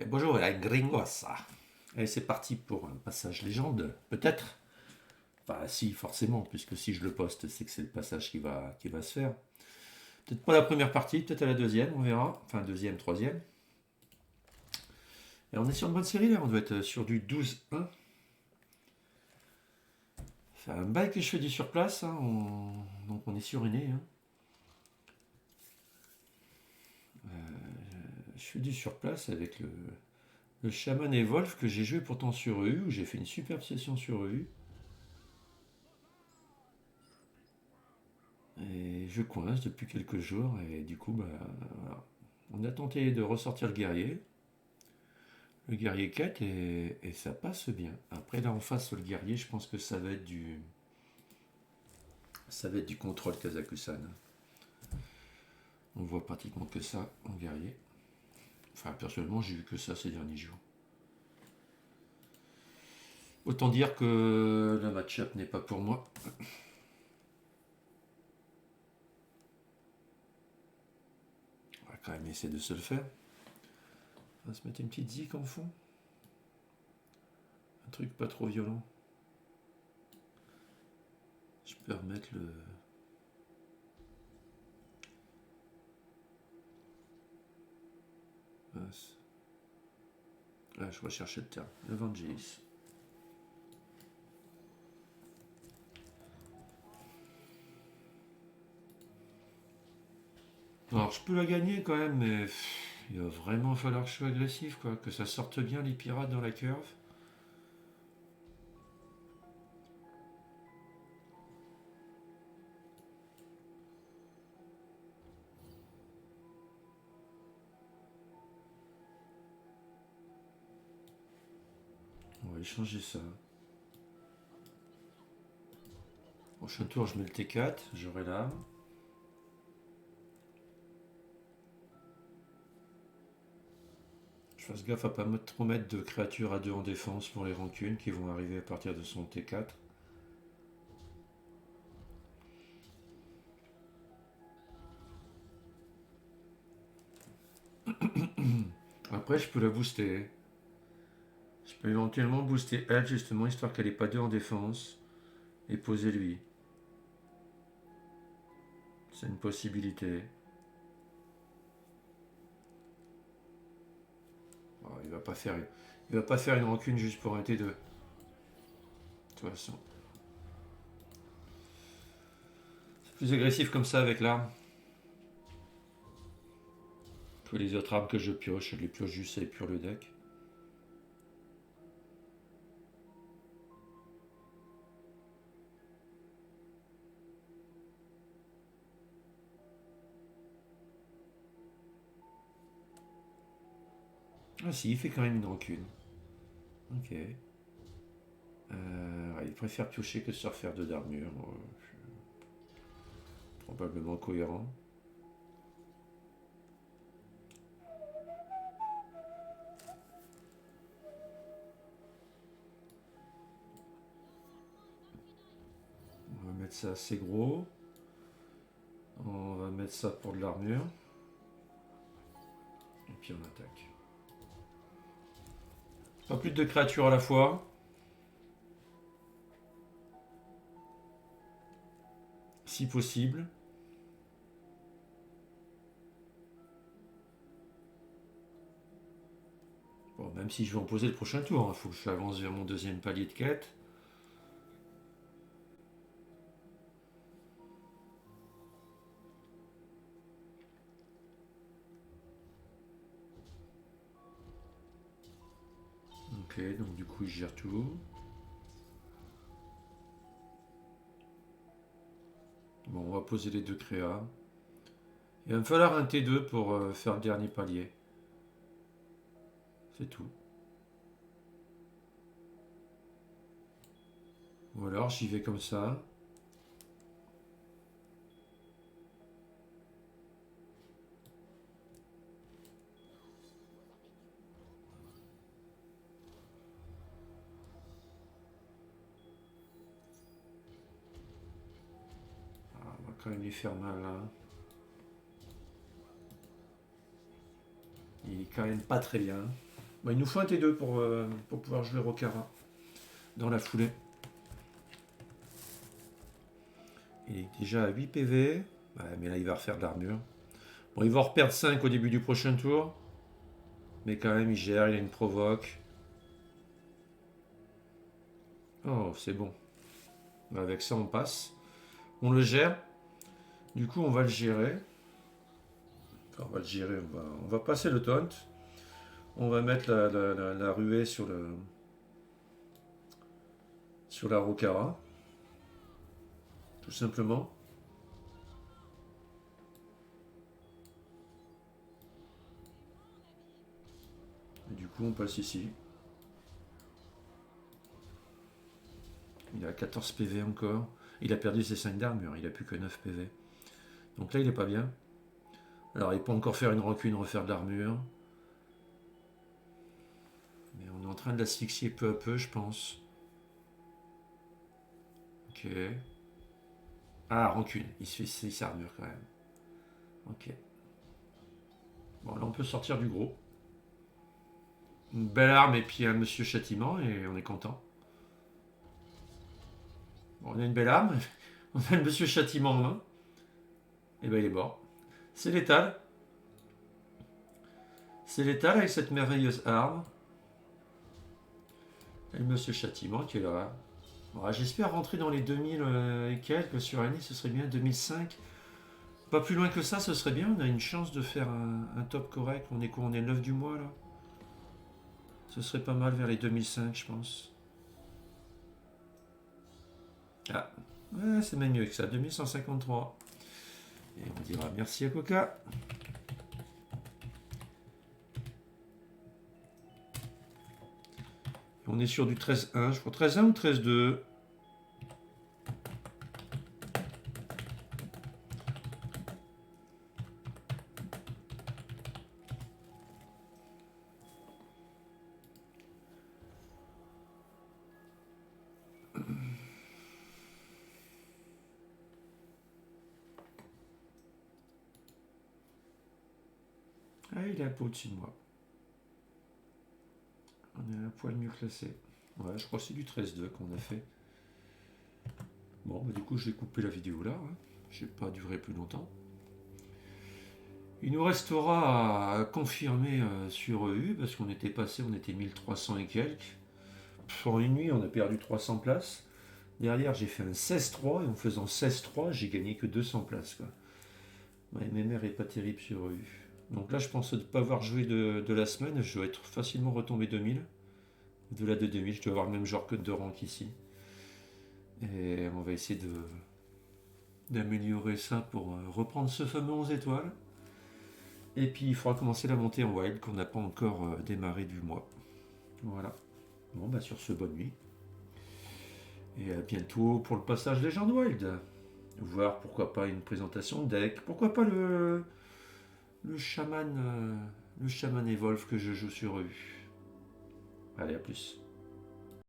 Et bonjour la gringossa. Et c'est parti pour un passage légende, peut-être. Enfin, si, forcément, puisque si je le poste, c'est que c'est le passage qui va se faire. Peut-être pas la première partie, peut-être à la deuxième, on verra. Enfin, deuxième, troisième. Et on est sur une bonne série là, on doit être sur du 12-1. C'est un bail que je fais du surplace, hein, donc on est suréné. Hein. Je fais du surplace avec le chaman et Wolf que j'ai joué pourtant sur EU, où j'ai fait une superbe session sur EU. Et je coince depuis quelques jours et du coup, bah, voilà. On a tenté de ressortir le guerrier 4 et ça passe bien. Après là en face sur le guerrier, je pense que ça va être du contrôle Kazakusan. On voit pratiquement que ça en guerrier. Enfin personnellement j'ai vu que ça ces derniers jours. Autant dire que le match-up n'est pas pour moi. On va quand même essayer de se le faire. On va se mettre une petite zik en fond. Un truc pas trop violent. Je peux remettre le. Ah, je recherchais le terme. Evangelis. Alors je peux la gagner quand même, mais il va vraiment falloir que je sois agressif, quoi. Que ça sorte bien les pirates dans la curve. On va échanger ça. Prochain tour, je mets le T4, j'aurai l'arme. Je fasse gaffe à pas trop mettre de créatures à 2 en défense pour les rancunes qui vont arriver à partir de son T4. Après, je peux la booster. Je peux éventuellement booster elle, justement, histoire qu'elle n'ait pas 2 en défense. Et poser lui. C'est une possibilité. Oh, il va pas faire une rancune juste pour un T2. De toute façon. C'est plus agressif comme ça avec l'arme. Que les autres armes que je les pioche juste et pure le deck. Ah si, il fait quand même une rancune. Ok. Ouais, il préfère piocher que se refaire deux d'armure. Probablement cohérent. On va mettre ça assez gros. On va mettre ça pour de l'armure. Et puis on attaque. Pas plus de créatures à la fois. Si possible. Bon, même si je vais en poser le prochain tour, il faut que j'avance vers mon deuxième palier de quête. Ok, donc du coup je gère tout. Bon, on va poser les deux créas. Il va me falloir un T2 pour faire le dernier palier. C'est tout. Ou alors j'y vais comme ça. Ah, on va quand même lui faire mal là. Il est quand même pas très bien. Bon, il nous faut un T2 pour pouvoir jouer Rokara dans la foulée. Il est déjà à 8 PV. Ouais, mais là, il va refaire de l'armure. Bon, il va en reperdre 5 au début du prochain tour. Mais quand même, il gère, il a une provoque. Oh, c'est bon. Avec ça, on passe. On le gère. Du coup, on va le gérer. Enfin, on va le gérer. On va passer le taunt. On va mettre la ruée sur la Rokara. Tout simplement. Et du coup, on passe ici. Il a 14 PV encore. Il a perdu ses 5 d'armure. Il a plus que 9 PV. Donc là, il est pas bien. Alors, il peut encore faire une rancune, refaire de l'armure. Mais on est en train de l'asphyxier peu à peu, je pense. Ok. Ah, rancune. Il se fait ses armures quand même. Ok. Bon, là, on peut sortir du gros. Une belle arme et puis un monsieur châtiment et on est content. Bon, on a une belle arme. On a le monsieur châtiment en main. Et ben, il est mort. C'est létal. C'est létal avec cette merveilleuse arme. Et le monsieur châtiment qui est là. Bon, j'espère rentrer dans les 2000 et quelques sur Annie, ce serait bien. 2005. Pas plus loin que ça, ce serait bien. On a une chance de faire un top correct. On est quoi? On est le 9 du mois là. Ce serait pas mal vers les 2005, je pense. Ah, ouais, c'est même mieux que ça. 2153. Et on dira merci à Coca. On est sur du 13-1, je crois. 13-1 ou 13-2? Ah, il est un peu au-dessus de moi. On est un poil mieux classé. Ouais, je crois que c'est du 13-2 qu'on a fait. Bon, bah, du coup, je vais couper la vidéo là. Hein. Je vais pas durer plus longtemps. Il nous restera à confirmer sur EU, parce qu'on était passé, on était 1300 et quelques. En une nuit, on a perdu 300 places. Derrière, j'ai fait un 16-3, et en faisant 16-3, j'ai gagné que 200 places. Quoi. Ma MMR est pas terrible sur EU. Donc là, je pense ne pas avoir joué de la semaine. Je dois être facilement retombé 2000. Au-delà de 2000, je dois avoir le même genre que de rank ici. Et on va essayer d'améliorer ça pour reprendre ce fameux 11 étoiles. Et puis il faudra commencer la montée en wild qu'on n'a pas encore démarré du mois. Voilà. Bon, bah sur ce, bonne nuit. Et à bientôt pour le passage Legend Wild. Voir pourquoi pas une présentation de deck. Pourquoi pas le chaman Evolve que je joue sur eux. Allez, à plus.